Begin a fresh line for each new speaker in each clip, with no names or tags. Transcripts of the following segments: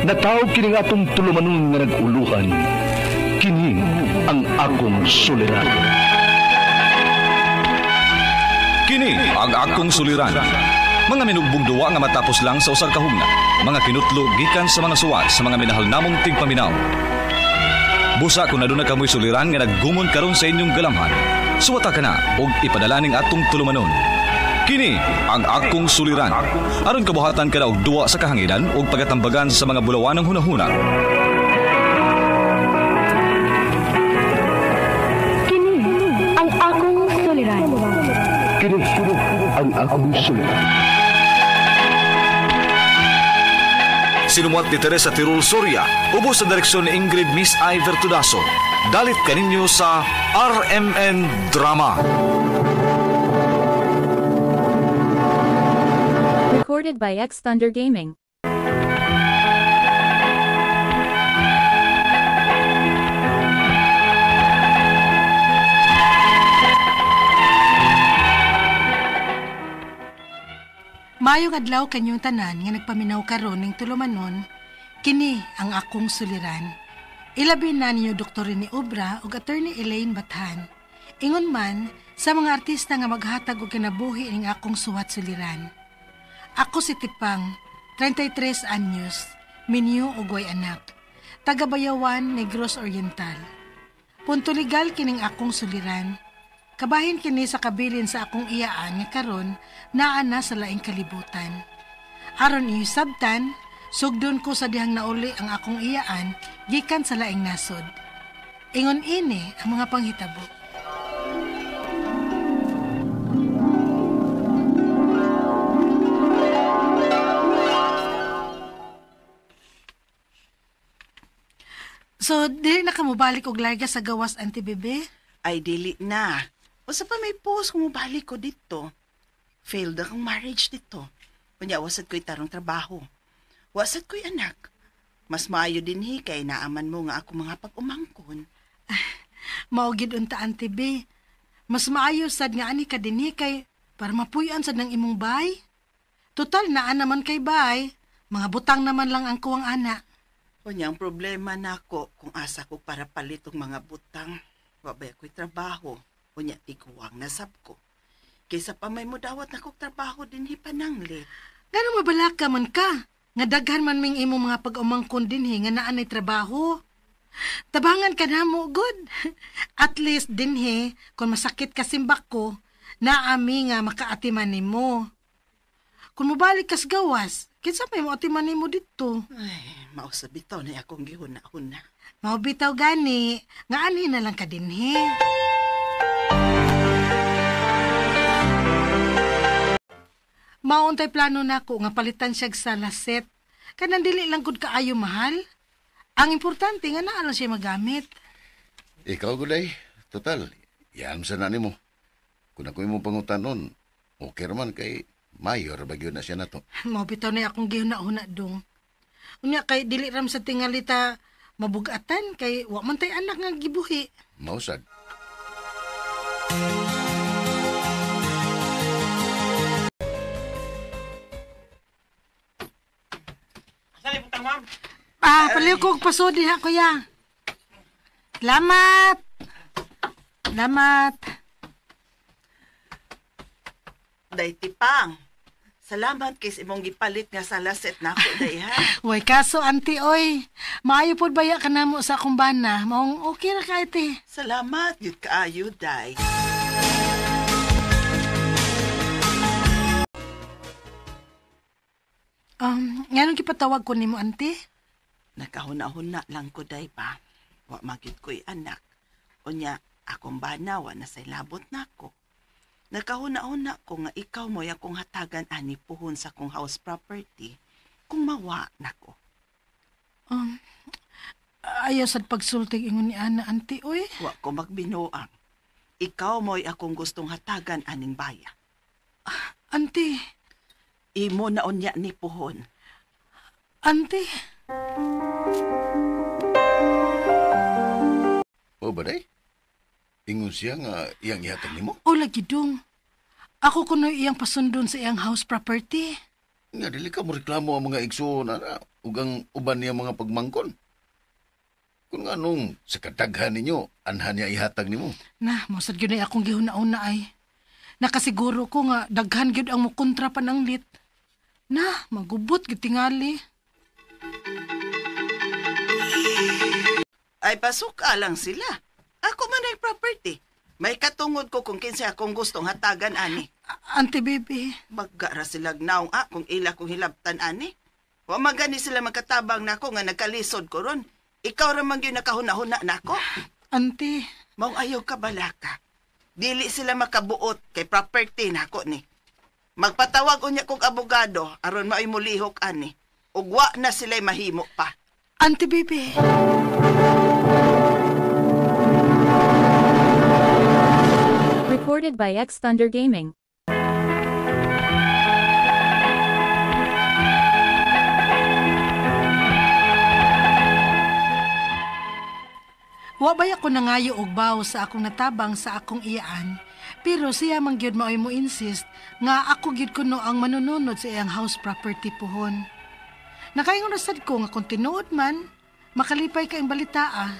Natawag kini nga atong tulumanon nga nag-uluhan. Kini ang akong suliran.
Kini ang akong suliran. Mga minugbong duwa nga matapos lang sa usag ka hugna. Mga kinutlo gikan sa mga suwat sa mga minahal namong tigpaminaw. Busa kung naduna kamoy suliran nga naggumon karon sa inyong galamhan. Suwata ka na og ipadalaning atong tulumanon. Kini ang akong suliran. Aron kabuhatan ka na og duwa sa kahanginan og pagatambagan sa mga bulawanang hunahuna.
Kini ang akong suliran.
Kini ang akong suliran.
Sinumat ni Teresa Tirul Soria, ubos sa direksyon ni Ingrid Miss Iver Tudaso. Dalit kaninyo sa RMN Drama.
Recorded by X Thunder Gaming.
Mayong adlaw kanyong tanan nga nagpaminaw karon ning tulumanon, kini ang akong suliran. Ilabi na ninyo Dr. ni Obra ug Attorney Elaine Bathan. Ingon man sa mga artista nga maghatag og kinabuhi ning akong suwat suliran. Ako si Tipang, 33 anyos, minyo ugway anak, taga Bayawan, Negros Oriental. Punto legal kining akong suliran. Kabahin kini sa kabilin sa akong iyaan nga karon naa na sa laing kalibutan. Aron ihisabtan, sugdon ko sa dihang nauli ang akong iyaan gikan sa laing nasod. Ingon ini ang mga panghitabo. So, dili na ka mo balik og larga sa gawas, Auntie Bebe?
Ay, dili na. O sa pa may post kung mabalik ko dito. Failed akong marriage dito. Kunya, wasad ko'y tarong trabaho. Wasad ko'y anak. Mas maayo din kay naaman mo nga ako mga pag-umangkon.
Maugid unta, Auntie Be. Mas maayo sad nga ani ka din kay para mapuyan sad ng imong bay. Total, naan naman kay bay. Mga butang naman lang ang kuwang ana.
Kunya, ang problema na ako kung asa ko para palitong mga butang. Wabay ako'y trabaho. Kunya, tiguwang nasab ko. Kaysa pa may mudawat na kong trabaho din pananglit.
Gano'ng mabalaka man ka? Nga daghan man ming imong mga pag-umangkon din nga naanay trabaho. Tabangan ka na mo, good. At least din kung masakit ka simbak ko, naami nga makaatiman ni mo. Kung mabalik kas gawas, kinsa may mo atiman ni mo dito?
Ay, mausabitaw na akong gihuna-huna.
Maubitaw gani, nga anhi na lang ka din Mauntay plano nako nga palitan siya sa laset. Kanang dili lang gud kaayo mahal. Ang importante nga naa lang siya magamit.
Ikaw gulay, total, yan sa nani mo. Kung ako imong pangutanon, okay raman kay mayor bagyo na siya na to.
Maubitaw na akong gihuna-huna dong. Unya kay dili ram sa tingalita mabugatan kay wa man tay anak nga gibuhi.
Mausad.
Paliw ko paso din ha, kuya. Salamat. Salamat.
Day Tipang, salamat kay imong gipalit nga sa laset na ako, day ha.
Way kaso, auntie, oy. Maayo pod baya ka na mo sa akong bana. Maong okay na ka, ite.
Salamat, yun kaayo, day.
Nganong kipatawag ko nimo, auntie?
Nakahuna-huna lang ko, day pa. Wa magyud ko'y anak. Unya, akong banawa na say labot na ako. Nakahuna-huna ko nga ikaw mo akong hatagan ani puhon sa kong house property kung mawa na ko.
Ayaw sad pagsultig ingon ni Ana, auntie, oy.
Wa ko magbinuang. Ikaw mo'y akong gustong hatagan aning baya.
Auntie.
Imo na unya ni puhon.
Auntie.
O ba day? Ingon siya nga iyang ihatag nimo?
O lagi dong. Ako kuno iyang pasundon sa iyang house property.
Nga, dili ka mo reklamo ang mga igsoon, ana, ug ang uban niya mga pagmangkon. Kung anong sa kadaghan ninyo, anhan niya ihatag nimo.
Na, masad yun ay akong gihuna-una ay. Nakasiguro ko nga, daghan yun ang mukontra pananglit. Na, magubot, gitingali.
Ay pasuka lang sila. Ako man ay property. May katungod ko kung kinsa akong gustong hatagan ani.
Auntie Baby,
Baggara sila naong kung ila kong hilabtan ani. Wa magani sila magkatabang nako nga nagkalisod ko ron. Ikaw ra man gyud nakahuna-huna nako.
Auntie,
Maong ayaw ka balaka. Dili sila makabuot kay property nako ni. Magpatawag unya kong abogado aron maay mulihok ani. Ug wa na sila'y mahimo pa.
Auntie Baby.
Recorded by X Thunder Gaming.
Wa bay ako nangayo og baw sa akong natabang sa akong iyaan, pero siya man gyud maoy mo insist nga ako gyud kuno ang manununod sa iyang house property pohon. Nakaingon rasad ko nga kung tinuod man, makalipay ka ang balita.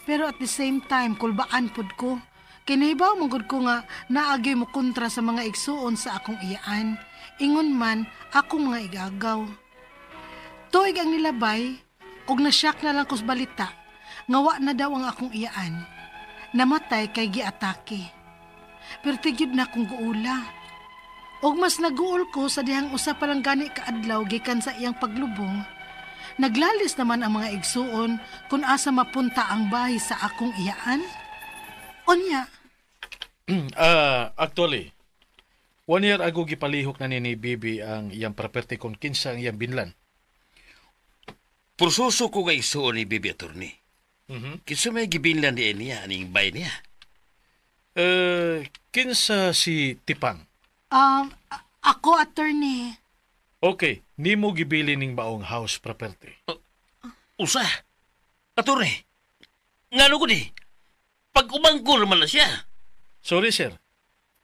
Pero at the same time, kulbaan pod ko. Kinahibaw manggod ko nga naagyoy mo kontra sa mga igsuon sa akong iyaan. Ingon man, ako mga igagaw. Tuig ang nilabay, og nasyak na lang ko sa balita, ngawa na daw ang akong iyaan. Namatay kay giatake. Pero tigyod na akong guula. Og mas naguol ko sa dihang usa pa lang gani kaadlaw gikan sa iyang paglubong. Naglalis naman ang mga igsuon kung asa mapunta ang bahay sa akong iyaan. Onya,
Actually, 1 year ago gipalihok na ni Bibi ang iyang property kung kinsa ang iyang binlan.
Pursuso ko nga isuon ni Bibi Attorney. Kinsa may gibinlan niya aning bay niya.
Kinsa si Tipang.
ako attorney.
Okay, nimo gibili ning baong house property.
Usa. Attorney. Ngano ko di? Pag umangkol man na siya.
Sorry sir,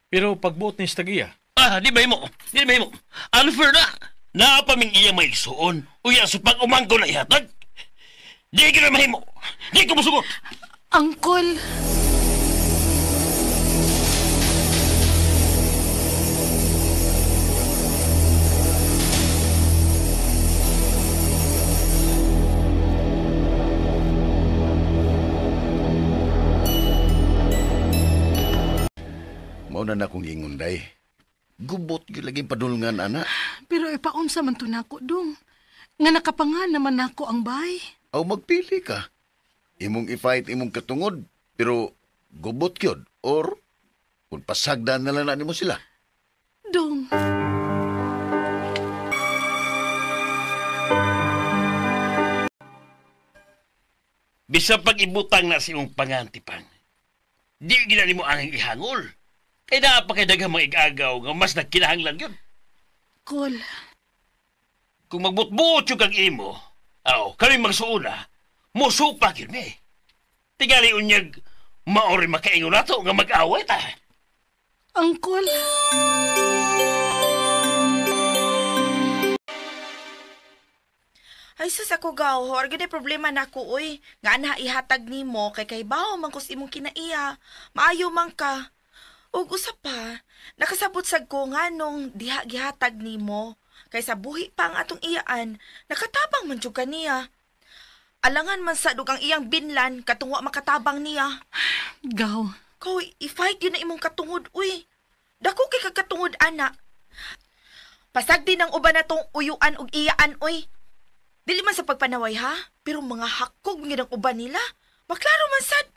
pero pagbuot ni Stagia.
Di ba mo? Di ba mo? Unfair na. Naapaming iya may suon. Uya sa pag umangkol na ihatag. Di ka na mahimo. Di ko musugot.
Uncle.
Mauna na akong ingunday. Gubot gyud lagi padulngan, ana.
Pero ipaunsa man to nako dong. Nga nakapangan naman nako ang bahay.
Aw magpili ka. Imong i-fight imong katungod, pero gubot gyud or kung pasagdan na lang nimo sila.
Dong.
Bisa pag ibutang na si mong pangantipang. Di gina mo ang ihangol. Kaya na pa kay daghang mga igagaw nga mas nagkinahanglan yun.
Kol.
Kung magbutbuot yung kag imo, kami magsuuna, musupak yun eh. Tigali unyag, maori makaingon nato nga mag-away ta.
Uncle.
Ay sus ako gawhor, gani problema na ko uy. Nga na ihatag nimo kay bawo man kus imong kinaiya. Maayo man ka. Ug usa pa, nakasabot sad ko nga nung diha gihatag nimo kay sa buhi pa ang atong iyaan, nakatabang man jud kaniya. Alangan man sa dugang iyang binlan katungwa makatabang niya.
Gaw.
Ko i-fight yun na imong katungod uy. Dako kay kagkatungod ana. Pasagdi ng uban natong uyuan ug iyaan uy. Dili man sa pagpanaway ha, pero mga hakog ng uban nila. Maklaro man sad.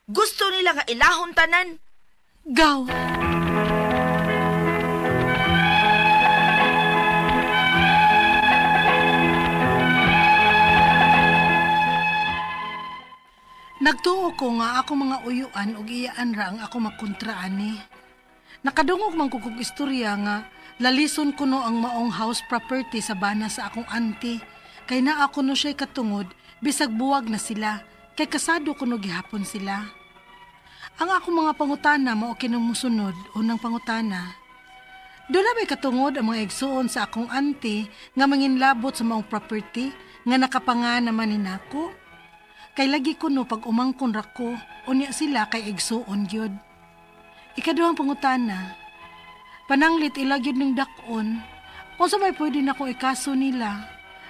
Gusto nila nga ilahon tanan.
Gaw. Nagtuo ko nga ako mga uyuan ug iyaan ra ang ako makontraan ni. Nakadungog man ko kog istorya nga lalison ko no ang maong house property sa bana sa akong auntie. Kay naa ko no siya'y katungod, bisag buwag na sila, kay kasado ko no gihapon sila. Ang ako mga pangutana mao kinumusunod, unang pangutana. Doon na may katungod ang mga igsuon sa akong auntie nga manginlabot sa maong property nga nakapanga naman ni nako. Kay lagi ko no pag umangkon rako, unya sila kay igsuon gyud. Ikaduhang pangutana, pananglit ilagyod ning dakon, unsa may pwede nako ikaso nila?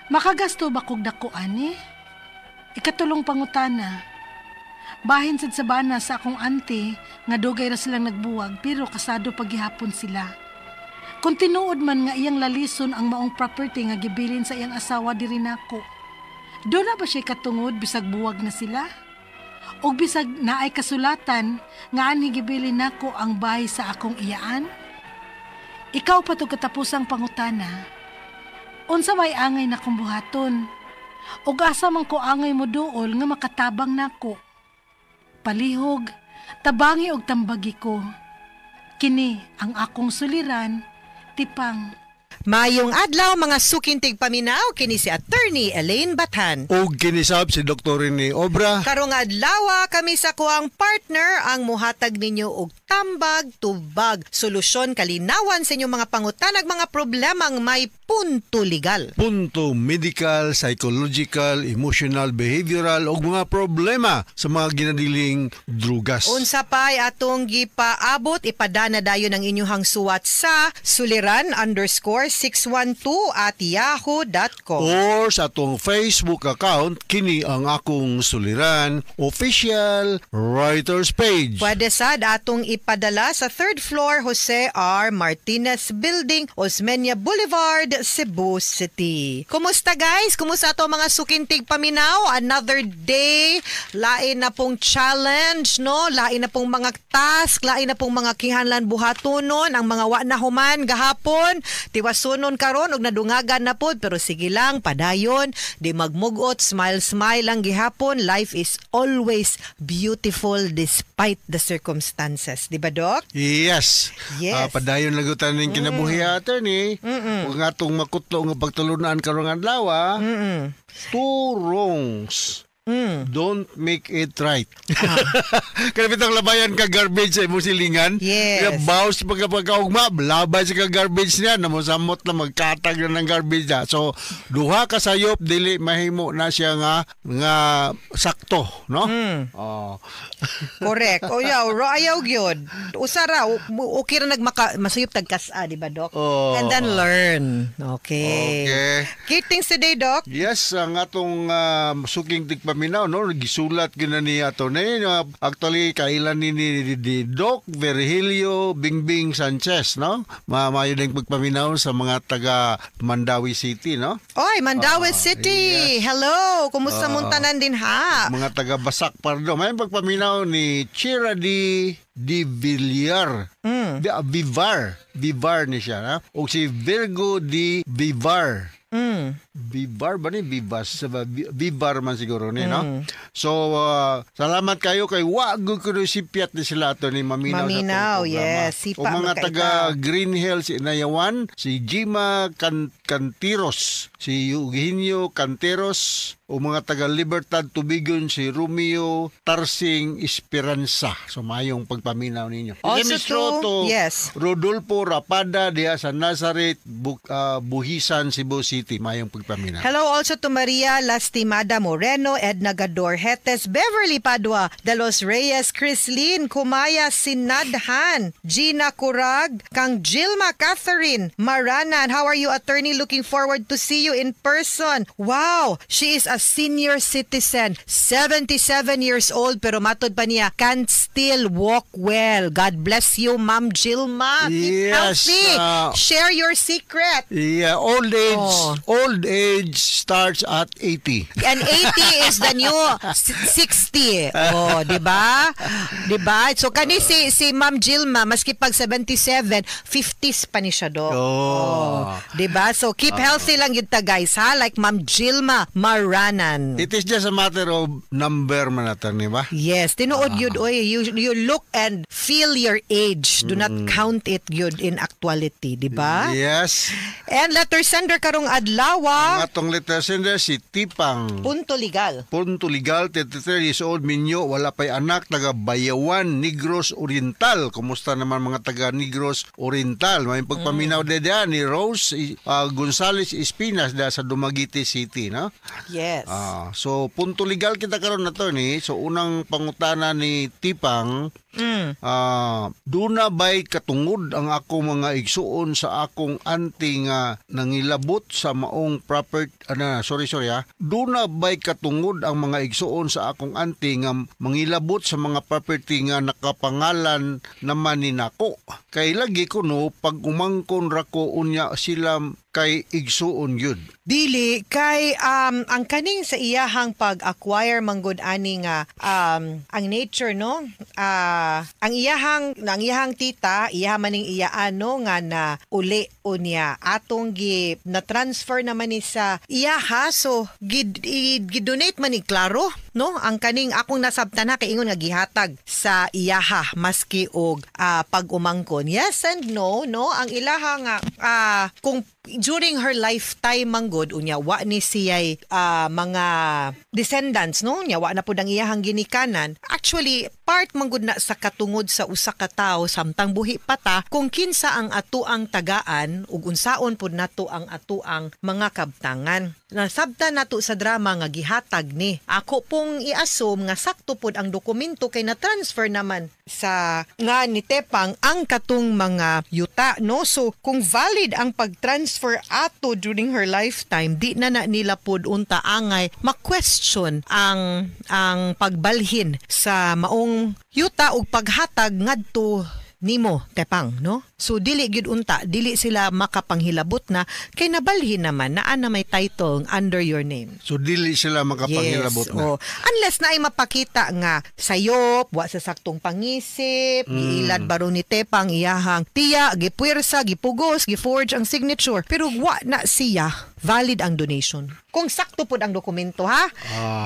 Makagasto ba kog dako ani? Ikatulong pangutana, bahin sad sa bana sa akong auntie nga dugay ra silang nagbuwag pero kasado paghihapon sila. Kung tinuod man nga iyang lalison ang maong property nga gibilin sa iyang asawa diri nako, doon na ba siya katungod bisag buwag na sila? O bisag naay kasulatan nga ani gibilin nako ang bahay sa akong iyaan? Ikaw pa to katapusang pangutana. Unsa may angay na kong buhaton? O asa man ko angay mo duol nga makatabang nako? Palihog, tabangi og tambagi ko. Kini ang akong suliran, Tipang.
Mayong adlaw mga sukintig paminaw kini si Attorney Elaine Bathan.
Og kinisab si Dr. ni Obra.
Karong adlaw kami sa kuang partner ang muhatag ninyo og tambag, tubag, solusyon kalinawan sa inyong mga pangutanag mga problemang may punto legal.
Punto medical, psychological, emotional, behavioral og mga problema sa mga ginadiling drugas.
Unsa pay atong gipaabot ipadana dayon ang inyong suwat sa suliran_612@yahoo.com
or sa atong Facebook account kini ang akong suliran official writers page.
Pwede sad atong ipadala sa 3rd floor Jose R. Martinez Building, Osmeña Boulevard, Cebu City. Kumusta guys? Kumusta ato mga sukintig paminaw? Another day, lain na pong challenge, no? Lain na pong mga task, lain na pong mga kihanlan buhatonon, ang mga wa na human gahapon, tiwasunon karon og nadungagan na pod, pero sige lang, padayon, di magmugot, smile lang gihapon. Life is always beautiful despite the circumstances. Di ba, Doc?
Yes. Padayon lagutan ning kinabuhi attorney. Ug nga atong makutlo nga pagtulunan karong adlaw. Two wrongs don't make it right. Kanapitang labayan ka garbage sa imong silingan.
Yes.
Bawas pagkaugma, labay sa ka garbage niya, namusamot na magkatag na ng garbage niya. So, duha ka sayop, dili mahimo na siya nga sakto, no?
Correct. O ayaw gyud. Usara, okay ra masayop tagkasa, di ba, Doc? And then learn. Okay. Key things today, Doc?
Yes, ang atong suking tigpaminaw, no? Gisulat gina ni attorney. Actually, kailan ni Doc Virgilio Bingbing Sanchez, no? Mayo din pagpaminaw sa mga taga Mandawi City, no?
Oy, Mandawi City! Yes. Hello! Kumusta mong tanan din ha?
Mga taga Basak Pardo. May pagpaminaw ni Chira di Villar. Vivar ni siya, na? O si Virgo di Vivar. Bibar ba ni? Bibar man siguro ni, no? So, salamat kayo kay wag ko si Piat ni sila to ni Maminaw.
Maminaw, yes.
O mga taga Green Hills Inayawan, si Jima Cantiros, si Eugenio Canteros, o mga taga Libertad Tubigon, si Romeo Tarsing Esperanza. So, mayong pagpaminaw ninyo.
Also to, yes.
Rodolfo Rapada diya sa Nazareth, Buhisan, Cebu City. Mayong pagpaminaw.
Hello also to Maria Lastimada Moreno, Edna Gador Hetes, Beverly Padua, Dalos Reyes, Chrislyn, Kumaya Sinadhan, Gina Curag, Kang Jilma Catherine, Maranan. How are you, attorney? Looking forward to see you in person. Wow! She is a senior citizen, 77 years old, pero matod pa niya, can still walk well. God bless you, Ma'am Jilma. Keep healthy. Share your secret.
Yeah, old age starts at 80.
And 80 is the new 60. Oh, di ba? Di ba? So kani si Ma'am Jilma, maski pag 77, 50s pa ni siya do. Di ba? So keep healthy lang yun ta guys, ha? Like Ma'am Jilma Maranan.
It is just a matter of number man natin, di ba?
Yes, tinuod yun. You look and feel your age. Do not count it good in actuality, di ba?
Yes.
And letter sender karong adlaw.
Ang atong letter sender si Tipang.
Punto legal.
Punto legal, 33 years old, Minyo, wala pa'y anak, taga Bayawan, Negros Oriental. Kumusta naman mga taga Negros Oriental? May pagpaminaw ni Rose Gonzales Espinas sa Dumaguete City, no?
Yes.
So, punto legal kita karon na to ni. So, unang pangutana ni Tipang, duna ba'y katungod ang akong mga igsuon sa akong auntie nga nangilabot sa maong property, duna ba'y katungod ang mga igsuon sa akong auntie nga mangilabot sa mga property nga nakapangalan naman ni nako. Kay lagi ko no, pag umangkon rako unya sila kay igsuon yun.
Dili kay ang kaning sa iyahang pag-acquire manggod ani nga ang nature no ang iyahang tita iyaha maning iyaano nga na uli unya atong na transfer naman ni sa iyaha so gidonate man ni klaro no ang kaning akong nasabtan na kay ingon nga gihatag sa iyaha maski og pag-umangkon. Yes and no ang ilaha nga kung during her lifetime manggod unya wa ni siya'y mga descendants no nya wa na pud ang iyahang ginikanan. Actually part manggod na sa katungod sa usa ka tawo samtang buhi pa ta kung kinsa ang atuang tagaan ug unsaon pud nato ang atuang mga kabtangan. Nasabtan nato sa drama nga gihatag ni. Ako pong i-assume nga sakto pud ang dokumento kay na-transfer naman sa nga ni Tepang ang katong mga yuta no. So kung valid ang pag-transfer ato during her lifetime, di na nila pud unta angay ma-question ang pagbalhin sa maong yuta ug paghatag ngadto nimo Tepang no. So dili gyud unta, dili sila makapanghilabot na kay nabalhin naman naa na may title under your name.
So dili sila makapanghilabot na.
Unless na ay mapakita nga sayop, wa sa saktong pangisip, giilad baro ni Tepang iyahang tiya, gipuwersa, gipugos, giforge ang signature, pero wa na siya valid ang donation. Kung sakto pud ang dokumento ha.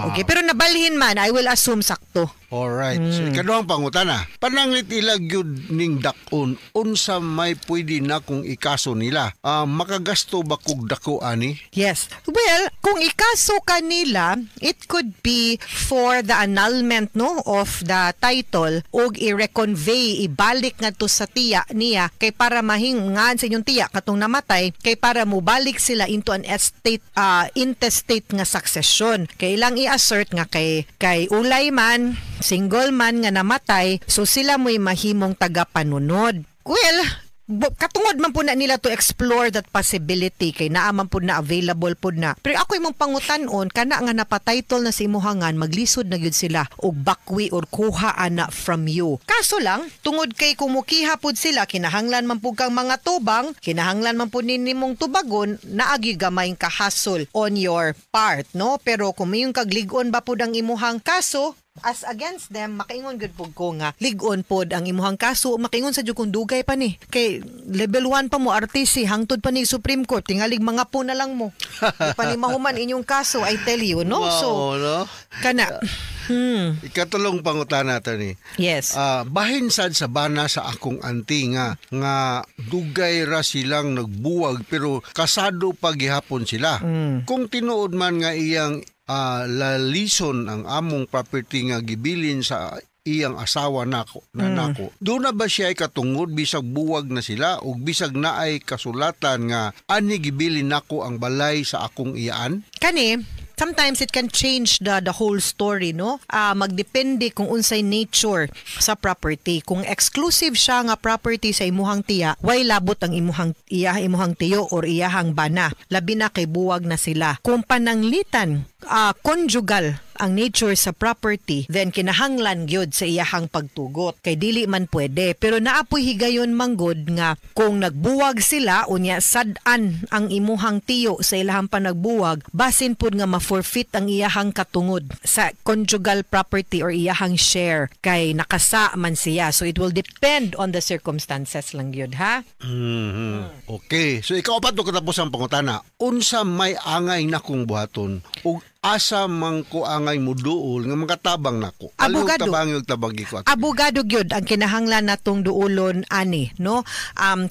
Okay, pero nabalhin man, I will assume sakto.
Alright. So, ikaduhang pangutana. Pananglit ilag yun ning dakon, unsa may pwede na kung ikaso nila. Makagasto ba kung dako ani?
Yes. Well, kung ikaso kanila, it could be for the annulment no of the title ug i-reconvey, ibalik nga to sa tiya niya kay para mahingan sa inyong tiya katong namatay kay para mobalik sila into an estate intestate nga succession. Kay ilang i-assert nga kay ulay man single man nga namatay, so sila mo'y mahimong tagapanunod. Well, katungod man po na nila to explore that possibility kay naa man po na available po na. Pero ako imong pangutanon kana nga napatitle na si imuhangan maglisod na gyud sila og bakwi or kuha ana from you. Kaso lang tungod kay kumukiha pud sila kinahanglan man pud kang mga tubang, kinahanglan man pud nimong tubagon naagi gamay ka hassle on your part no. Pero kung mayong kaglig-on ba pud ang imuhang kaso as against them, makaingon gud pud ko nga lig-on pod ang imuhang kaso, makaingon sa jud kung dugay pa ni. Kay level 1 pa mo RTC hangtod pa ni Supreme Court, tingalig mga po na lang mo. Pa ni mahuman inyong kaso, I tell you, no?
Wow,
so,
no?
kana
Ikatulong pangutan natin ni.
Yes.
Bahin sad sa bana sa akong auntie nga dugay ra silang nagbuwag pero kasado pa gihapon sila. Kung tinuod man nga iyang lalison ang among property nga gibilin sa iyang asawa nako. Doon na ba siya ay katungod bisag buwag na sila o bisag na ay kasulatan nga ani gibilin nako ang balay sa akong iyaan?
Kani sometimes it can change the whole story, no? Magdepende kung unsay nature sa property. Kung exclusive siya nga property sa imuhang tiya, way labot ang imuhang tiyo or iyahang bana. Labi na kay buwag na sila. Kung pananglitan, conjugal ang nature sa property, then kinahanglan gyud sa iyahang pagtugot. Kay dili man pwede. Pero naapoy higayon manggod nga kung nagbuwag sila, unya sad-an ang imuhang tiyo sa ilahang panagbuwag, basin pud nga ma-forfeit ang iyahang katungod sa conjugal property or iyahang share kay nakasa man siya. So it will depend on the circumstances lang gyud, ha?
Okay. So ikaw pa to katapos ang pangutana. Unsa may angay na kung buhaton ug asa man ko angay mo duol nga makatabang nako.
Abogado.
Yung tabagi ko.
Abogado gyud ang kinahanglan natong duolon ani, no?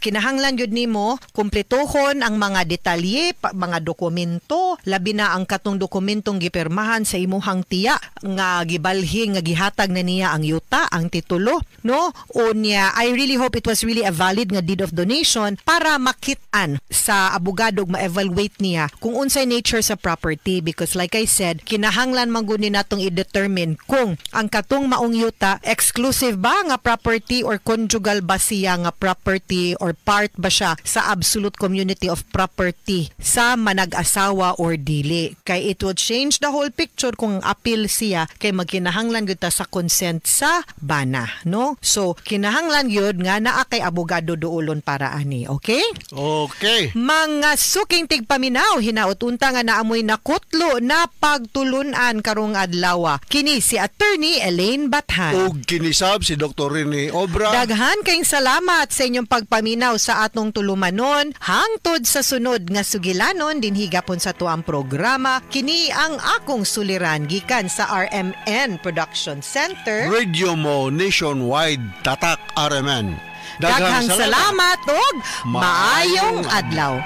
Kinahanglan gyud nimo kumpletuhon ang mga detalye, mga dokumento, labi na ang katong dokumentong gipirmahan sa imuhang tiya nga gibalhin nga gihatag na niya ang yuta, ang titulo, no? Unya, I really hope it was really a valid nga deed of donation para makit-an sa abogado ma-evaluate niya kung unsay nature sa property, because like I said, kinahanglan man gud ni natong i-determine kung ang katong maong yuta exclusive ba nga property or conjugal ba siya nga property or part ba siya sa absolute community of property sa manag-asawa or dili. Kay it would change the whole picture kung appeal siya kay magkinahanglan gyud ta sa consent sa bana, no? So kinahanglan gyud nga naa kay abogado duolon para ani, okay?
Okay.
Mga suking tigpaminaw, hinaut-unta nga naamoy nakutlo na pagtulunan karong adlaw. Kini si Attorney Elaine Bathan.
Ug kinisab si Dr. Rene Obra.
Daghan kayong salamat sa inyong pagpaminaw sa atong tulumanon. Hangtod sa sunod nga sugilanon din higapon sa tuang programa. Kini ang akong suliran gikan sa RMN Production Center.
Radio mo nationwide, tatak RMN.
Daghang salamat ug maayong adlaw.